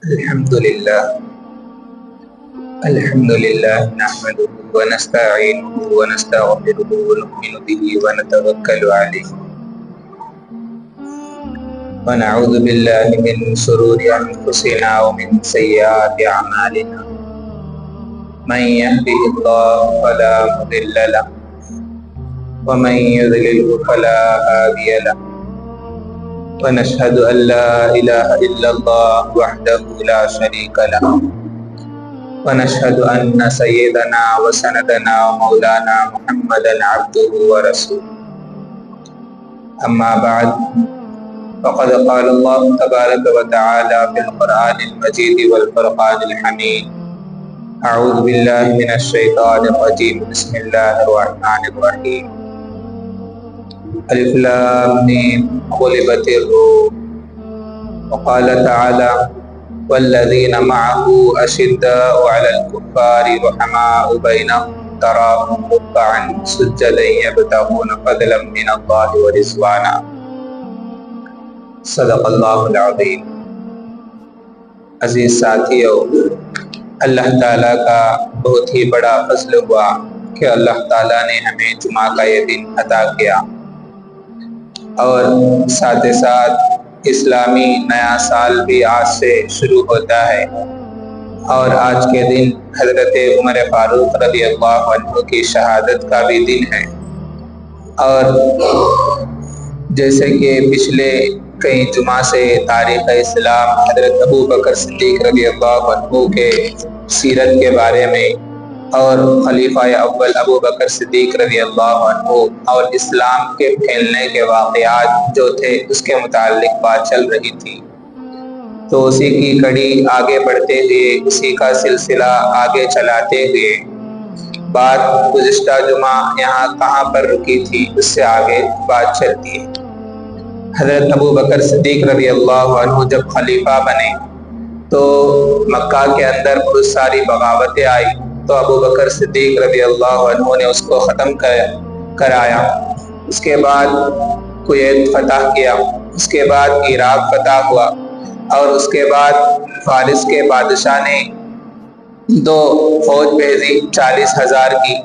الحمد لله الحمد لله نحمده ونستعينه ونستغفره ونؤمن به ونتوكل عليه ونعوذ بالله من شرور أنفسنا ومن سيئات أعمالنا من يهده الله فلا مضل له ومن يضلله فلا هادي له ونشهد أن لا إله إلا الله وحده لا شريك له ونشهد أن سيدنا وسندنا ومولانا محمدا عبده ورسوله أما بعد فقد قال الله تبارك وتعالى في القرآن المجيد والفرقان الحميد أعوذ بالله من الشيطان الرجيم بسم الله الرحمن الرحيم الف لام میم غلبت الروم وقال تعالى والذين معه أشداء على الكفار رحماء بينهم تراهم ركعا سجدا يبتغون فضلا من الله ورضوانا صدق اللہ العظیم۔ عزیز ساتھیو، اللہ تعالیٰ کا بہت ہی بڑا فضل ہوا کہ اللہ تعالیٰ نے ہمیں جمعہ کا یہ دن عطا کیا، اور ساتھ ساتھ اسلامی نیا سال بھی آج سے شروع ہوتا ہے، اور آج کے دن حضرت عمر فاروق رضی اللہ عنہ کی شہادت کا بھی دن ہے۔ اور جیسے کہ پچھلے کئی جمعہ سے تاریخ اسلام حضرت ابو بکر صدیق رضی اللہ عنہ کے سیرت کے بارے میں اور خلیفہ اول ابو بکر صدیق رضی اللہ عنہ اور اسلام کے پھیلنے کے واقعات جو تھے اس کے متعلق بات چل رہی تھی، تو اسی کی کڑی آگے بڑھتے ہوئے، اسی کا سلسلہ آگے چلاتے ہوئے بات گزشتہ جمعہ یہاں کہاں پر رکی تھی اس سے آگے بات چلتی ہے۔ حضرت ابو بکر صدیق رضی اللہ عنہ جب خلیفہ بنے تو مکہ کے اندر بہت ساری بغاوتیں آئی، تو ابو بکر صدیق رضی اللہ عنہ نے اس کو ختم کرایا۔ اس کے بعد کویت فتح کیا، اس کے بعد عراق فتح ہوا، اور اس کے بعد فارس کے بادشاہ نے 2 فوج بھیجی 40,000 کی۔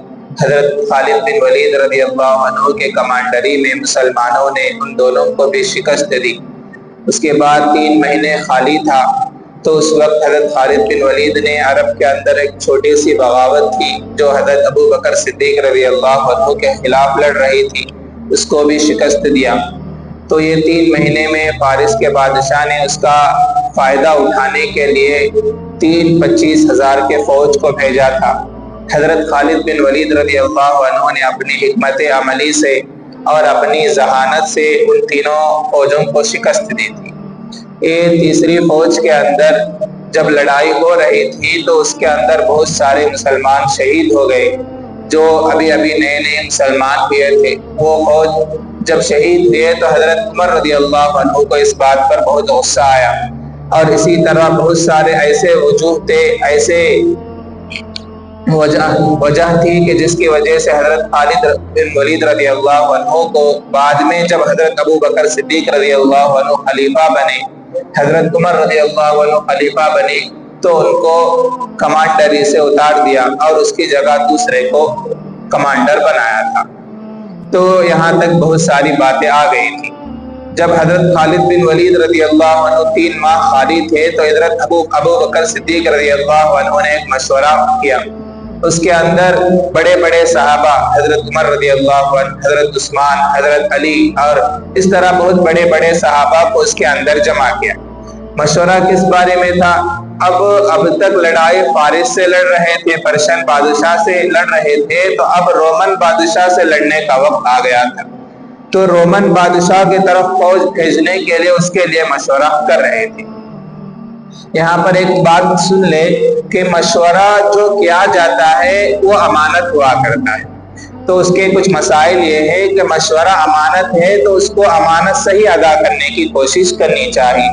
حضرت خالد بن ولید رضی اللہ عنہ کے کمانڈری میں مسلمانوں نے ان دونوں کو بھی شکست دی۔ اس کے بعد 3 مہینے خالی تھا، تو اس وقت حضرت خالد بن ولید نے عرب کے اندر ایک چھوٹی سی بغاوت تھی جو حضرت ابو بکر صدیق رضی اللہ عنہ کے خلاف لڑ رہی تھی، اس کو بھی شکست دیا۔ تو یہ 3 مہینے میں فارس کے بادشاہ نے اس کا فائدہ اٹھانے کے لیے 25,000 کے فوج کو بھیجا تھا۔ حضرت خالد بن ولید رضی اللہ عنہ نے اپنی حکمت عملی سے اور اپنی ذہانت سے ان تینوں فوجوں کو شکست دی تھی۔ یہ تیسری فوج کے اندر جب لڑائی ہو رہی تھی تو اس کے اندر بہت سارے مسلمان شہید ہو گئے جو ابھی نئے مسلمان ہوئے تھے۔ وہ فوج جب شہید ہوئے تو حضرت عمر رضی اللہ عنہ کو اس بات پر بہت غصہ آیا، اور اسی طرح بہت سارے ایسے وجوہ تھے، ایسے وجہ تھی کہ جس کی وجہ سے حضرت خالد بن ولید رضی اللہ عنہ کو بعد میں جب حضرت ابو بکر صدیق رضی اللہ عنہ خلیفہ بنے، حضرت عمر رضی اللہ عنہ خلیفہ بنے، تو ان کو کمانڈری سے اتار دیا اور اس کی جگہ دوسرے کو کمانڈر بنایا تھا۔ تو یہاں تک بہت ساری باتیں آ گئی تھی۔ جب حضرت خالد بن ولید رضی اللہ عنہ 3 ماہ خالی تھے تو حضرت ابو بکر صدیق رضی اللہ عنہ نے ایک مشورہ کیا۔ اس کے اندر بڑے بڑے صحابہ حضرت عمر رضی اللہ عنہ، حضرت عثمان، حضرت علی اور اس طرح بہت بڑے بڑے صحابہ کو اس کے اندر جمع کیا۔ مشورہ کس بارے میں تھا؟ اب تک لڑائی فارس سے لڑ رہے تھے، پرشین بادشاہ سے لڑ رہے تھے، تو اب رومن بادشاہ سے لڑنے کا وقت آ گیا تھا۔ تو رومن بادشاہ کی طرف فوج بھیجنے کے لیے اس کے لیے مشورہ کر رہے تھے۔ یہاں پر ایک بات سن لے کہ مشورہ جو کیا جاتا ہے وہ امانت ہوا کرتا ہے۔ تو اس کے کچھ مسائل یہ ہے کہ مشورہ امانت ہے تو اس کو امانت صحیح ادا کرنے کی کوشش کرنی چاہیے۔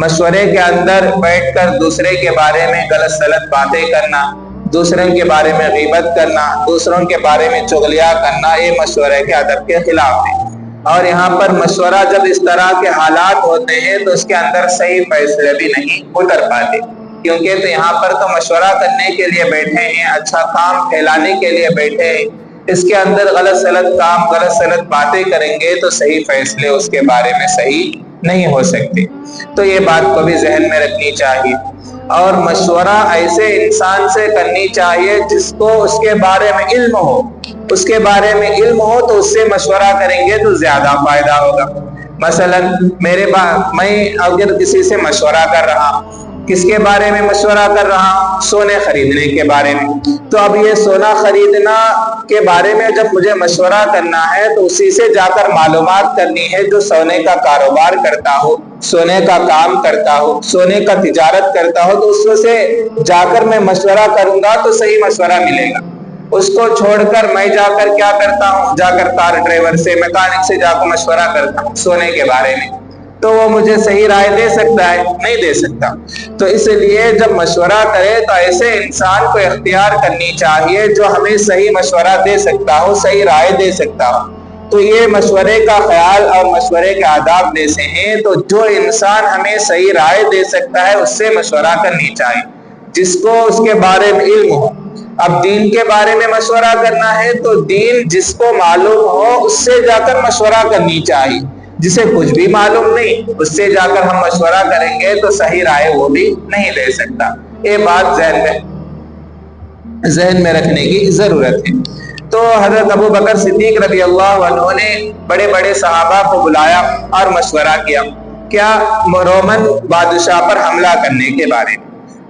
مشورے کے اندر بیٹھ کر دوسرے کے بارے میں غلط سلط باتیں کرنا، دوسروں کے بارے میں غیبت کرنا، دوسروں کے بارے میں چغلیاں کرنا، یہ مشورے کے ادب کے خلاف ہے۔ اور یہاں پر مشورہ جب اس طرح کے حالات ہوتے ہیں تو اس کے اندر صحیح فیصلے بھی نہیں اتر پاتے، کیونکہ تو یہاں پر تو مشورہ کرنے کے لیے بیٹھے ہیں، اچھا کام پھیلانے کے لیے بیٹھے ہیں، اس کے اندر غلط سلط کام، غلط سلط باتیں کریں گے تو صحیح فیصلے اس کے بارے میں صحیح نہیں ہو سکتے۔ تو یہ بات کو بھی ذہن میں رکھنی چاہیے، اور مشورہ ایسے انسان سے کرنی چاہیے جس کو اس کے بارے میں علم ہو، اس کے بارے میں علم ہو تو اس سے مشورہ کریں گے تو زیادہ فائدہ ہوگا۔ مثلا میں اگر کسی سے مشورہ کر رہا ہوں، کس کے بارے میں مشورہ کر رہا ہوں؟ سونے خریدنے کے بارے میں، تو اب یہ سونا خریدنا کے بارے میں جب مجھے مشورہ کرنا ہے تو اسی سے جا کر معلومات کرنی ہے جو سونے کا کاروبار کرتا ہو، سونے کا کام کرتا ہو، سونے کا تجارت کرتا ہو، تو اس سے جا کر میں مشورہ کروں گا تو صحیح مشورہ ملے گا۔ اس کو چھوڑ کر میں جا کر کیا کرتا ہوں؟ جا کر کار ڈرائیور سے، میکینک سے جا کر مشورہ کرتا ہوں سونے کے بارے میں، تو وہ مجھے صحیح رائے دے سکتا ہے؟ نہیں دے سکتا۔ تو اس لیے جب مشورہ کرے تو ایسے انسان کو اختیار کرنی چاہیے جو ہمیں صحیح مشورہ دے سکتا ہو، صحیح رائے دے سکتا ہو۔ تو یہ مشورے کا خیال اور مشورے کے آداب میں سے ہیں، تو جو انسان ہمیں صحیح رائے دے سکتا ہے اس سے مشورہ کرنی چاہیے، جس کو اس کے بارے میں علم ہو۔ اب دین کے بارے میں مشورہ کرنا ہے تو دین جس کو معلوم ہو اس سے جا کر مشورہ کرنی چاہیے، جسے کچھ بھی معلوم نہیں اس سے جا کر ہم مشورہ کریں گے تو صحیح رائے وہ بھی نہیں دے سکتا۔ یہ بات ذہن میں رکھنے کی ضرورت ہے۔ تو حضرت ابو بکر صدیق رضی اللہ عنہ نے بڑے بڑے صحابہ کو بلایا اور مشورہ کیا رومن بادشاہ پر حملہ کرنے کے بارے میں،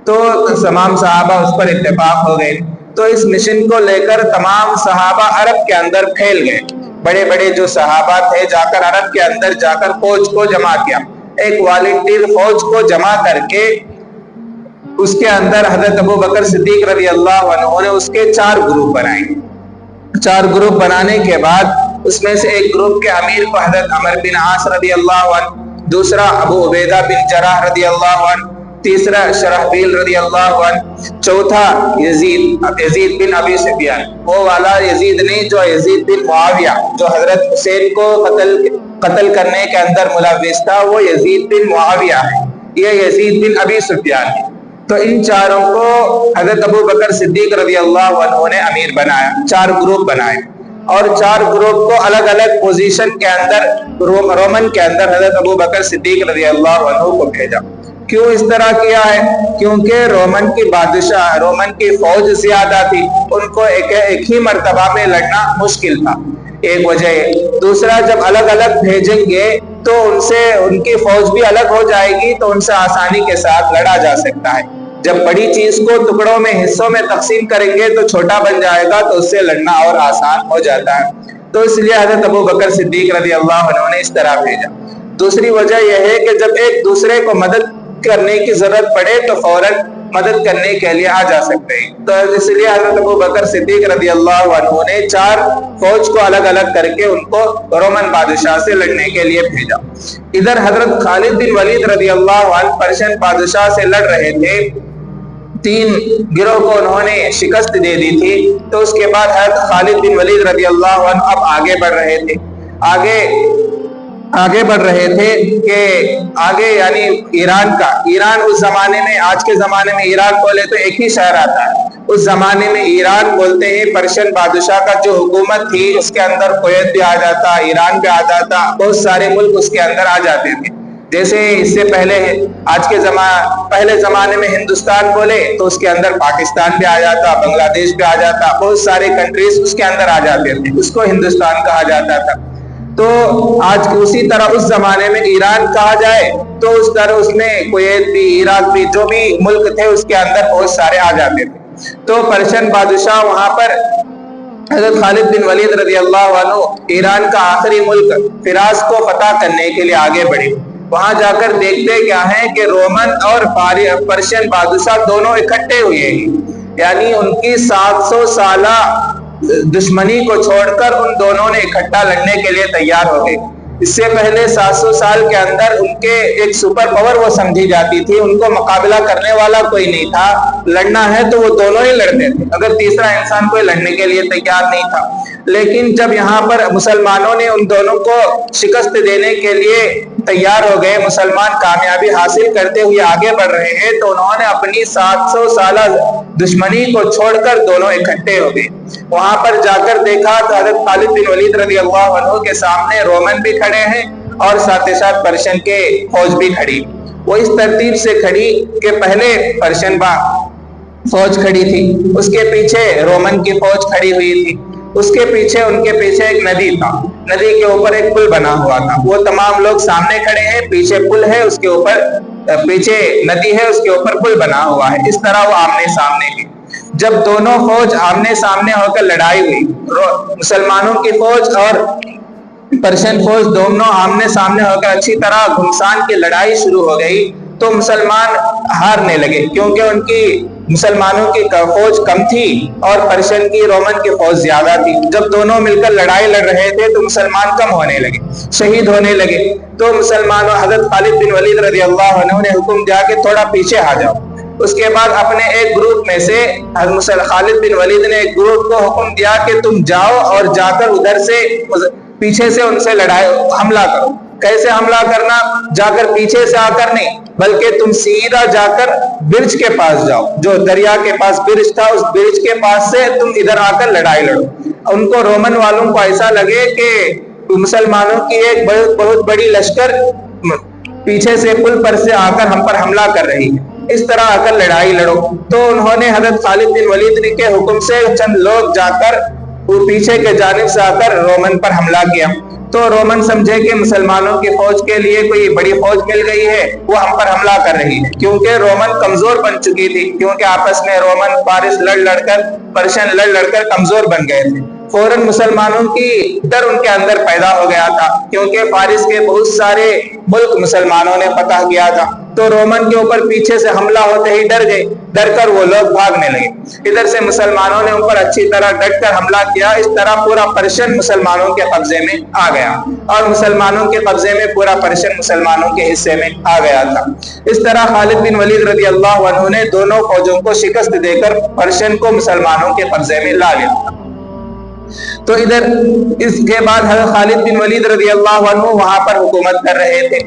تو تمام صحابہ اس پر اتفاق ہو گئے۔ تو اس مشن کو لے کر تمام صحابہ عرب کے اندر پھیل گئے، بڑے بڑے جو صحابہ تھے جا کر عرب کے اندر جا کر فوج کو جمع کیا، ایک والنٹیر فوج کو جمع کر کے اس کے اندر حضرت ابو بکر صدیق رضی اللہ عنہ نے اس کے 4 گروپ بنائے۔ 4 گروپ بنانے کے بعد اس میں سے ایک گروپ کے امیر کو حضرت عمر بن عاص رضی اللہ عنہ، دوسرا ابو عبیدہ بن جراح رضی اللہ عنہ، تیسرا شرحبیل رضی اللہ عنہ، چوتھا یزید بن ابی سفیان، وہ والا یزید نہیں جو یزید بن معاویہ جو حضرت حسین کو قتل کرنے کے اندر ملوث تھا، وہ یزید بن معاویہ ہے، یہ یزید بن ابی سفیان ہے۔ تو ان چاروں کو حضرت ابو بکر صدیق رضی اللہ عنہ نے امیر بنایا، 4 گروپ بنائے، اور 4 گروپ کو الگ الگ پوزیشن کے اندر رومن کے اندر حضرت ابو بکر صدیق رضی اللہ عنہ کو بھیجا۔ کیوں اس طرح کیا ہے؟ کیونکہ رومن کی فوج زیادہ تھی، ان کو ایک ہی مرتبہ میں لڑنا مشکل تھا، ایک وجہ ہے۔ دوسرا، جب الگ الگ بھیجیں گے تو ان کی فوج بھی الگ ہو جائے گی، تو ان سے آسانی کے ساتھ لڑا جا سکتا ہے۔ جب بڑی چیز کو ٹکڑوں میں، حصوں میں تقسیم کریں گے تو چھوٹا بن جائے گا، تو اس سے لڑنا اور آسان ہو جاتا ہے۔ تو اس لیے حضرت ابو بکر صدیق رضی اللہ عنہ نے اس طرح بھیجا۔ دوسری وجہ یہ ہے کہ جب ایک دوسرے کو مدد کرنے کی ضرورت پڑے تو فوراً مدد کرنے کے لیے آ جا سکتے ہیں۔ تو اس لیے حضرت ابو بکر صدیق رضی اللہ عنہ نے 4 فوج کو الگ الگ کر کے ان کو رومن بادشاہ سے لڑنے کے لیے بھیجا۔ ادھر حضرت خالد بن ولید رضی اللہ عنہ پرشین بادشاہ سے لڑ رہے تھے، 3 گروہ کو انہوں نے شکست دے دی تھی۔ تو اس کے بعد حضرت خالد بن ولید رضی اللہ عنہ اب آگے بڑھ رہے تھے، آگے بڑھ رہے تھے کہ آگے یعنی ایران اس زمانے میں، آج کے زمانے میں ایران بولے تو ایک ہی شہر آتا ہے، اس زمانے میں ایران بولتے ہیں۔ پرشین بادشاہ کا جو حکومت تھی اس کے اندر کویت بھی آ جاتا، ایران بھی آ جاتا، بہت سارے ملک اس کے اندر آ جاتے تھے۔ جیسے اس سے پہلے زمانے میں ہندوستان بولے تو اس کے اندر پاکستان بھی آ جاتا، بنگلہ دیش بھی آ جاتا، بہت سارے کنٹریز اس کے اندر آ جاتے تھے، اس کو ہندوستان کہا جاتا تھا۔ تو آج اسی طرح اس زمانے میں ایران کہا جائے تو اس طرح اس میں کویت بھی، عراق بھی، جو بھی ملک تھے اس کے اندر بہت سارے آ جاتے تھے۔ تو پرشین بادشاہ وہاں پر حضرت خالد بن ولید رضی اللہ عنہ ایران کا آخری ملک فراس کو فتح کرنے کے لیے آگے بڑھے۔ وہاں جا کر دیکھتے کیا ہے کہ رومن اور پرشین بادشاہ دونوں اکٹھے ہوئے ہیں، یعنی ان کی 700 سالہ دشمنی کو چھوڑ کر ان دونوں نے اکٹھا لڑنے کے لیے تیار ہو گئے۔ اس سے پہلے 700 سال کے اندر ان کے ایک سپر پاور وہ سمجھی جاتی تھی، ان کو مقابلہ کرنے والا کوئی نہیں تھا، لڑنا ہے تو وہ دونوں ہی لڑتے تھے، اگر تیسرا انسان کوئی لڑنے کے لیے تیار نہیں تھا۔ لیکن جب یہاں پر مسلمانوں نے ان دونوں کو شکست دینے کے لیے تیار ہو گئے، مسلمان کامیابی حاصل کرتے ہوئے آگے بڑھ رہے ہیں، تو انہوں نے اپنی 700 سالہ دشمنی کو چھوڑ کر دونوں اکٹھے ہو گئے۔ وہاں پر جا کر دیکھا تو حضرت خالد بن ولید رضی اللہ عنہ کے سامنے رومن بھی کھڑے ہیں اور ساتھ ہی ساتھ پرشین کے فوج بھی کھڑی۔ وہ اس ترتیب سے کھڑی کہ پہلے پرشین فوج کھڑی تھی، اس کے پیچھے رومن کی فوج کھڑی ہوئی تھی، اس کے پیچھے ان کے پیچھے ایک ندی تھا، ندی کے اوپر ایک پل بنا ہوا تھا، وہ تمام لوگ سامنے کھڑے ہیں، پیچھے پل ہے، اس کے اوپر پیچھے ندی ہے، اس کے اوپر پل بنا ہوا ہے، اس طرح وہ آمنے سامنے ہیں۔ جب دونوں فوج آمنے سامنے ہو کر لڑائی ہوئی، مسلمانوں کی فوج اور پرشین فوج دونوں آمنے سامنے ہو کر اچھی طرح گھمسان کی لڑائی شروع ہو گئی، تو مسلمان ہارنے لگے، کیونکہ ان کی مسلمانوں کی فوج کم تھی اور پرشین کی رومن کی فوج زیادہ تھی۔ جب دونوں مل کر لڑائی لڑ رہے تھے تو مسلمان کم ہونے لگے، شہید ہونے لگے، تو مسلمانوں حضرت خالد بن ولید رضی اللہ عنہ نے حکم دیا کہ تھوڑا پیچھے آ جاؤ۔ اس کے بعد اپنے ایک گروپ میں سے خالد بن ولید نے ایک گروپ کو حکم دیا کہ تم جاؤ اور جا کر ادھر سے پیچھے سے ان سے لڑائی حملہ کرو۔ کیسے حملہ کرنا؟ جا کر پیچھے سے آ کر نہیں، بلکہ تم سیدھا جا کر برج کے پاس جاؤ، جو دریا کے پاس برج تھا، اس برج کے پاس سے تم ادھر آ کر لڑائی لڑو۔ ان کو رومن والوں کو ایسا لگے کہ مسلمانوں کی ایک بہت بڑی لشکر پیچھے سے پل پر سے آ کر ہم پر حملہ کر رہی ہے، اس طرح آ کر لڑائی لڑو۔ تو انہوں نے حضرت خالد بن ولید کے حکم سے چند لوگ جا کر پیچھے کے جانب سے آ کر رومن پر حملہ کیا، تو رومن سمجھے کہ مسلمانوں کی فوج کے لیے کوئی بڑی فوج مل گئی ہے، وہ ہم پر حملہ کر رہی ہے، کیونکہ رومن کمزور بن چکی تھی، کیونکہ آپس میں رومن فارس لڑ لڑ کر پرشین لڑ لڑ کر کمزور بن گئے تھے۔ فوراً مسلمانوں کی ڈر ان کے اندر پیدا ہو گیا تھا، کیونکہ فارس کے بہت سارے ملک مسلمانوں نے فتح کیا تھا، تو رومن کے اوپر پیچھے سے حملہ ہوتے ہی ڈر گئے، ڈر کر وہ لوگ بھاگنے لگے۔ ادھر سے مسلمانوں نے ان پر اچھی طرح ڈٹ کر حملہ کیا، اس طرح پورا پرشین مسلمانوں کے قبضے میں آ گیا، اور مسلمانوں کے قبضے میں پورا پرشین مسلمانوں کے حصے میں آ گیا تھا۔ اس طرح خالد بن ولید رضی اللہ عنہ نے دونوں فوجوں کو شکست دے کر پرشین کو مسلمانوں کے قبضے میں لا لیا۔ تو ادھر اس کے بعد حضرت خالد بن ولید رضی اللہ عنہ وہاں پر حکومت کر رہے تھے۔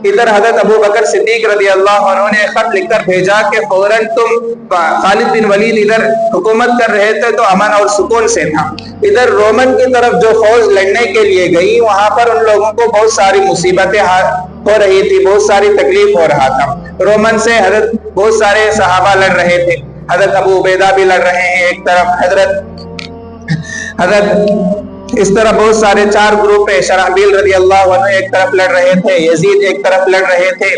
ادھر حضرت ابو بکر صدیق رضی اللہ عنہ نے خط لکھ کر بھیجا کہ فوراً خالد بن ولید ادھر حکومت کر رہے تھے تو امن اور سکون سے تھا۔ ادھر رومن کی طرف جو فوج لڑنے کے لیے گئی، وہاں پر ان لوگوں کو بہت ساری مصیبتیں ہو رہی تھی، بہت ساری تکلیف ہو رہا تھا۔ رومن سے حضرت بہت سارے صحابہ لڑ رہے تھے، حضرت ابو عبیدہ بھی لڑ رہے ہیں ایک طرف، حضرت اس طرح بہت سارے 4 گروپ ہے، شرحبیل رضی اللہ عنہ ایک طرف لڑ رہے تھے، یزید ایک طرف لڑ رہے تھے،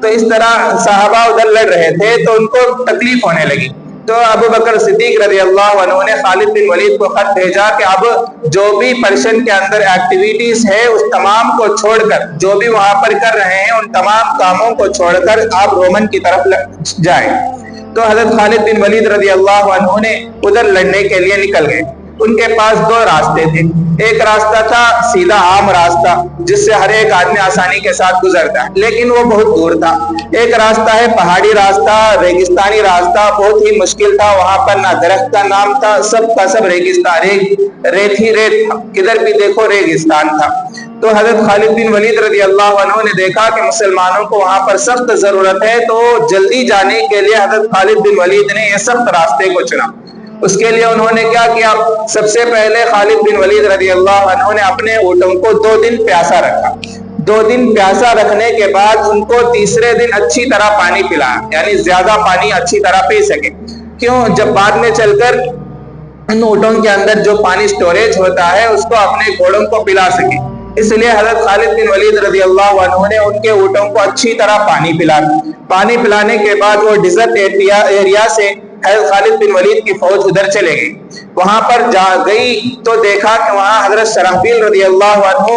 تو اس طرح صحابہ ادھر لڑ رہے تھے، تو ان کو تکلیف ہونے لگی۔ تو ابو بکر صدیق رضی اللہ عنہ نے خالد بن ولید کو خط بھیجا کہ اب جو بھی پرشین کے اندر ایکٹیویٹیز ہے اس تمام کو چھوڑ کر، جو بھی وہاں پر کر رہے ہیں ان تمام کاموں کو چھوڑ کر آپ رومن کی طرف جائیں۔ تو حضرت خالد بن ولید رضی اللہ عنہ نے ادھر لڑنے کے لیے نکل گئے۔ ان کے پاس 2 راستے تھے، ایک راستہ تھا سیدھا عام راستہ جس سے ہر ایک آدمی آسانی کے ساتھ گزرتا ہے، لیکن وہ بہت دور تھا۔ ایک راستہ ہے پہاڑی راستہ، ریگستانی راستہ، بہت ہی مشکل تھا، وہاں پر نہ درخت کا نام تھا، سب کا سب ریگستان، ریت ہی ریت تھا، کدھر بھی دیکھو ریگستان تھا۔ تو حضرت خالد بن ولید رضی اللہ عنہ نے دیکھا کہ مسلمانوں کو وہاں پر سخت ضرورت ہے، تو جلدی جانے کے لیے حضرت خالد بن ولید نے یہ سخت راستے کو چنا۔ اس کے لیے انہوں نے کیا کیا؟ سب سے پہلے خالد بن ولید رضی اللہ عنہ نے اپنے اونٹوں کو 2 دن پیاسا رکھا۔ 2 دن پیاسا رکھنے کے بعد ان کو تیسرے دن اچھی طرح پانی پلایا، یعنی زیادہ پانی اچھی طرح پی سکے۔ کیوں؟ جب بعد میں چل کر ان اونٹوں کے اندر جو پانی سٹوریج ہوتا ہے اس کو اپنے گھوڑوں کو پلا سکے، اس لیے حضرت خالد بن ولید رضی اللہ عنہ نے ان کے اونٹوں کو اچھی طرح پانی پلایا۔ پانی پلانے کے بعد وہ ڈیزرٹ ایریا سے حضرت خالد بن ولید کی فوج ادھر چلے گئی۔ وہاں پر جا گئی تو دیکھا کہ وہاں حضرت شرحبیل رضی اللہ عنہ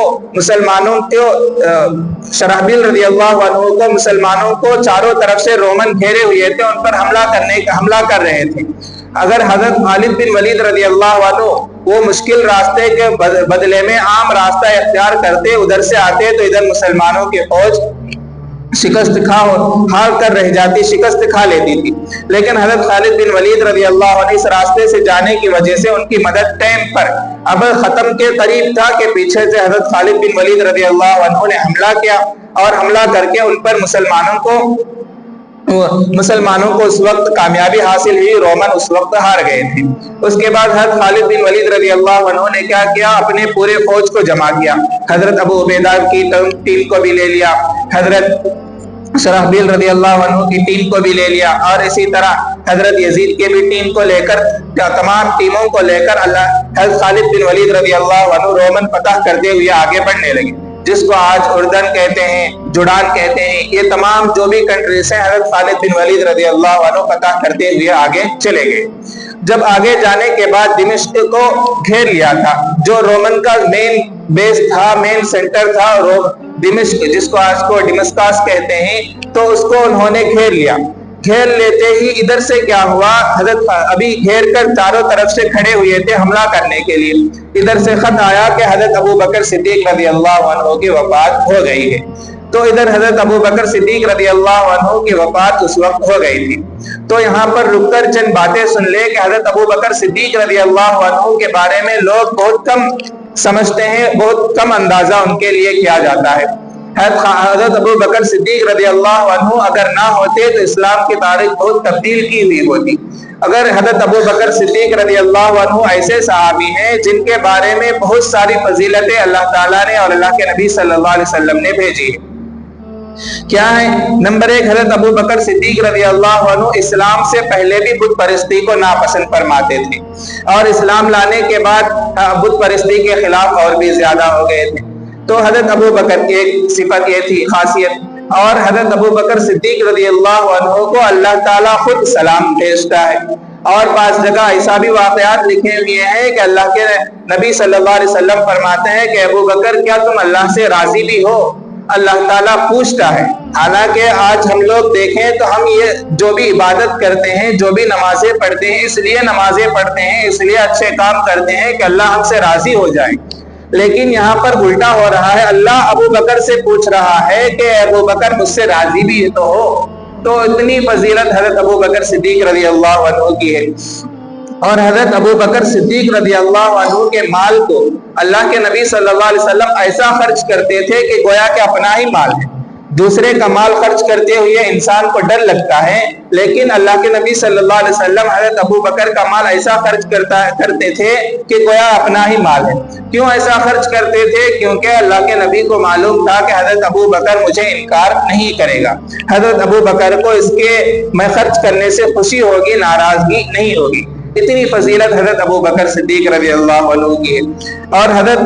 مسلمانوں کو چاروں طرف سے رومن گھیرے ہوئے تھے، ان پر حملہ کر رہے تھے۔ اگر حضرت خالد بن ولید رضی اللہ عنہ وہ مشکل راستے کے بدلے میں عام راستہ اختیار کرتے، ادھر سے آتے تو ادھر مسلمانوں کی فوج شکست ہار کر رہ جاتی، شکست کھا لیتی تھی۔ لیکن حضرت خالد بن ولید رضی اللہ عنہ اس راستے سے جانے کی وجہ سے ان کی مدد ٹائم پر اب ختم کے قریب تھا کہ پیچھے سے حضرت خالد بن ولید رضی اللہ عنہ نے حملہ کیا، اور حملہ کر کے ان پر مسلمانوں کو اس وقت کامیابی حاصل ہوئی، رومن اس وقت ہار گئے تھے۔ اس کے بعد حضرت خالد بن ولید رضی اللہ عنہ نے کیا کیا، اپنے پورے فوج کو جمع کیا، حضرت ابو عبیدہ کی ٹیم کو بھی لے لیا، حضرت شرحبیل رضی اللہ عنہ کی ٹیم کو بھی لے لیا، اور اسی طرح حضرت یزید کے بھی ٹیم کو لے کر، تمام ٹیموں کو لے کر حضرت خالد بن ولید رضی اللہ عنہ رومن فتح کرتے ہوئے آگے بڑھنے لگے، جس کو آج اردن کہتے ہیں، جوڈان کہتے ہیں۔ یہ تمام جو بھی کنٹریز ہیں حضرت خالد بن ولید رضی اللہ عنہ فتح کرتے ہوئے آگے چلے گئے۔ جب آگے جانے کے بعد دمشق کو گھیر لیا تھا، جو رومن کا مین بیس تھا، مین سینٹر تھا دمشق، جس کو آج کو ڈمسکاس کہتے ہیں، تو اس کو انہوں نے گھیر لیا۔ گھیر لیتے ہی ادھر سے کیا ہوا، حضرت ابھی گھیر کر چاروں طرف سے کھڑے ہوئے تھے حملہ کرنے کے لیے، ادھر سے خط آیا کہ حضرت ابو بکر صدیق رضی اللہ عنہ کی وفات ہو گئی ہے۔ تو ادھر حضرت ابو بکر صدیق رضی اللہ عنہ کی وفات اس وقت ہو گئی تھی۔ تو یہاں پر رک کر چند باتیں سن لے کہ حضرت ابو بکر صدیق رضی اللہ عنہ کے بارے میں لوگ بہت کم سمجھتے ہیں، بہت کم اندازہ ان کے لیے کیا جاتا ہے۔ حضرت ابو بکر صدیق رضی اللہ عنہ اگر نہ ہوتے تو اسلام کی تاریخ بہت تبدیل کی ہوئی ہوتی۔ اگر حضرت ابو بکر صدیق رضی اللہ عنہ ایسے صحابی ہیں جن کے بارے میں بہت ساری فضیلتیں اللہ تعالیٰ نے اور اللہ کے نبی صلی اللہ علیہ وسلم نے بھیجی ہے۔ کیا ہے؟ نمبر ایک، حضرت ابو بکر صدیق رضی اللہ عنہ اسلام سے پہلے بھی بت پرستی کو ناپسند فرماتے تھے، اور اسلام لانے کے بعد بت پرستی کے خلاف اور بھی زیادہ ہو گئے تھے۔ تو حضرت ابو بکر کی ایک صفت یہ تھی، خاصیت، اور حضرت ابو بکر صدیق رضی اللہ عنہ کو اللہ تعالیٰ خود سلام بھیجتا ہے، اور بعض جگہ ایسا بھی واقعات لکھے ہوئے ہیں کہ اللہ کے نبی صلی اللہ علیہ وسلم فرماتے ہیں کہ ابو بکر کیا تم اللہ سے راضی بھی ہو؟ اللہ تعالیٰ پوچھتا ہے۔ حالانکہ آج ہم لوگ دیکھیں تو ہم یہ جو بھی عبادت کرتے ہیں، جو بھی نمازیں پڑھتے ہیں، اس لیے نمازیں پڑھتے ہیں، اس لیے اچھے کام کرتے ہیں کہ اللہ ہم سے راضی ہو جائے، لیکن یہاں پر الٹا ہو رہا ہے۔ اللہ ابو بکر سے پوچھ رہا ہے کہ ابو بکر مجھ سے راضی بھی تو ہو۔ تو اتنی فضیلت حضرت ابو بکر صدیق رضی اللہ عنہ کی ہے۔ اور حضرت ابو بکر صدیق رضی اللہ عنہ کے مال کو اللہ کے نبی صلی اللہ علیہ وسلم ایسا خرچ کرتے تھے کہ گویا کہ اپنا ہی مال ہے۔ دوسرے کا مال خرچ کرتے ہوئے انسان کو ڈر لگتا ہے، لیکن اللہ کے نبی صلی اللہ علیہ وسلم حضرت ابو بکر کا مال ایسا خرچ کرتے تھے کہ گویا اپنا ہی مال ہے۔ کیوں ایسا خرچ کرتے تھے؟ کیونکہ اللہ کے نبی کو معلوم تھا کہ حضرت ابو بکر مجھے انکار نہیں کرے گا، حضرت ابو بکر کو اس کے میں خرچ کرنے سے خوشی ہوگی، ناراضگی نہیں ہوگی۔ اتنی فضیلت حضرت ابو بکر صدیق رضی اللہ عنہ کی ہے۔ اور حضرت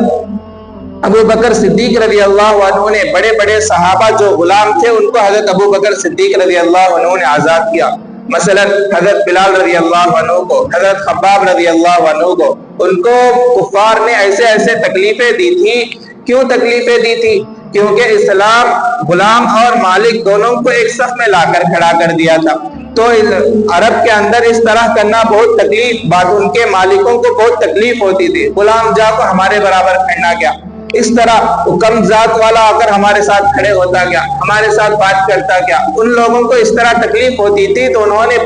ابو بکر صدیق رضی اللہ عنہ نے بڑے بڑے صحابہ جو غلام تھے ان کو حضرت ابو بکر صدیق رضی اللہ عنہ نے آزاد کیا۔ مثلا حضرت بلال رضی اللہ عنہ کو، حضرت خباب رضی اللہ عنہ کو، ان کو کفار نے ایسے ایسے تکلیفیں دی تھی۔ کیوں تکلیفیں دی تھی؟ کیونکہ اسلام غلام اور مالک دونوں کو ایک صف میں لا کر کھڑا کر دیا تھا۔ تو عرب کے اندر اس طرح کرنا بہت تکلیف، بعد ان کے مالکوں کو بہت تکلیف ہوتی تھی۔ غلام جا کو ہمارے برابر کھڑنا کیا، اس طرح کم ذات والا آ کر ہمارے ساتھ کھڑے ہوتا کیا، ہمارے ساتھ بات کرتا کیا، ان لوگوں کو اس طرح تکلیف ہوتی تھی۔ تو انہوں نے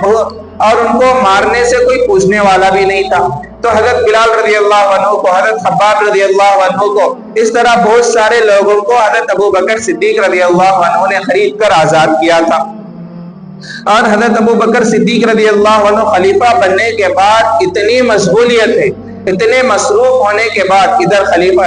اور ان کو مارنے سے کوئی پوچھنے والا بھی نہیں تھا۔ تو حضرت بلال رضی اللہ عنہ کو، حضرت خباب رضی اللہ عنہ کو، اس طرح بہت سارے لوگوں کو حضرت ابو بکر صدیق رضی اللہ عنہ نے خرید کر آزاد کیا تھا۔ اور حضرت ابو بکر صدیق رضی اللہ عنہ خلیفہ بننے کے بعد اتنی مشغولیت ہے، اتنے مصروف ہونے کے بعد ادھر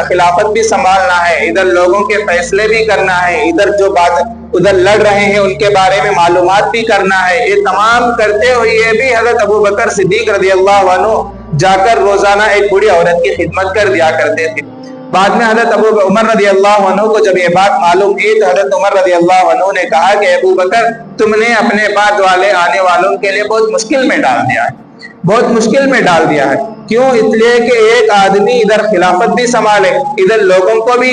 خلافت بھی سنبھالنا ہے، ادھر لوگوں کے فیصلے بھی کرنا ہے، ادھر جو بات ادھر لڑ رہے ہیں ان کے بارے میں معلومات بھی کرنا ہے۔ یہ تمام کرتے ہوئے بھی حضرت ابو بکر صدیق رضی اللہ عنہ جا کر روزانہ ایک بوڑھی عورت کی خدمت کر دیا کرتے تھے۔ بعد میں حضرت عمر رضی اللہ عنہ کو جب یہ بات معلوم ہوئی تو حضرت عمر رضی اللہ عنہ نے کہا کہ ابو بکر تم نے اپنے بعد والے آنے والوں کے لیے بہت مشکل میں ڈال دیا ہے، بہت مشکل میں ڈال دیا ہے۔ کیوں؟ اس لیے کہ ایک آدمی ادھر خلافت بھی سنبھالے، ادھر لوگوں کو بھی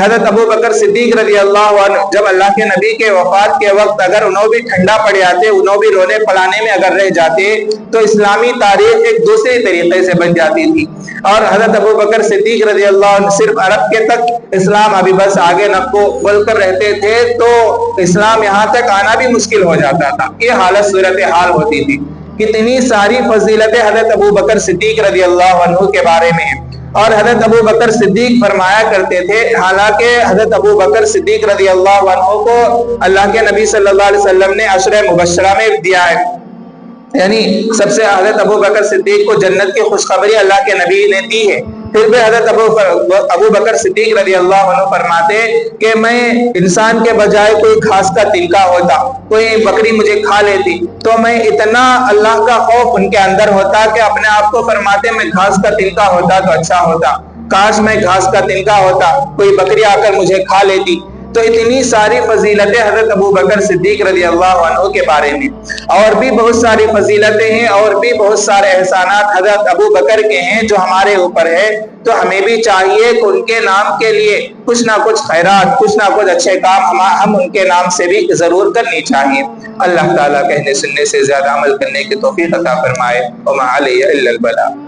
حضرت ابو بکر صدیق رضی اللہ عنہ جب اللہ کے نبی کے وفات کے وقت اگر انہوں بھی ٹھنڈا پڑ جاتے، انہوں بھی رونے پڑانے میں اگر رہ جاتے تو اسلامی تاریخ ایک دوسرے طریقے سے بن جاتی تھی۔ اور حضرت ابو بکر صدیق رضی اللہ عنہ صرف عرب کے تک اسلام ابھی بس آگے نہ کو بول کر رہتے تھے تو اسلام یہاں تک آنا بھی مشکل ہو جاتا تھا۔ یہ حالت صورتحال ہوتی تھی۔ کتنی ساری فضیلتیں حضرت ابو بکر صدیق رضی اللہ عنہ کے بارے میں ہیں، اور حضرت ابو بکر صدیق فرمایا کرتے تھے، حالانکہ حضرت ابو بکر صدیق رضی اللہ عنہ کو اللہ کے نبی صلی اللہ علیہ وسلم نے عشرہ مبشرہ میں دیا ہے، یعنی سب سے حضرت ابو بکر صدیق کو جنت کی خوشخبری اللہ کے نبی نے دی ہے، پھر بھی حضرت ابو بکر صدیق رضی اللہ عنہ فرماتے کہ میں انسان کے بجائے کوئی گھاس کا تنکا ہوتا، کوئی بکری مجھے کھا لیتی تو میں اتنا اللہ کا خوف ان کے اندر ہوتا کہ اپنے آپ کو فرماتے میں گھاس کا تنکا ہوتا تو اچھا ہوتا، کاش میں گھاس کا تنکا ہوتا، کوئی بکری آ کر مجھے کھا لیتی۔ تو اتنی ساری فضیلتیں حضرت ابو بکر صدیق رضی اللہ عنہ کے بارے میں، اور بھی بہت ساری فضیلتیں ہیں اور بھی بہت سارے احسانات حضرت ابو بکر کے ہیں جو ہمارے اوپر ہے، تو ہمیں بھی چاہیے کہ ان کے نام کے لیے کچھ نہ کچھ خیرات، کچھ نہ کچھ اچھے کام ہم ان کے نام سے بھی ضرور کرنی چاہیے۔ اللہ تعالیٰ کہنے سننے سے زیادہ عمل کرنے کی توفیق عطا فرمائے۔ وما علیہ الا البلاغ۔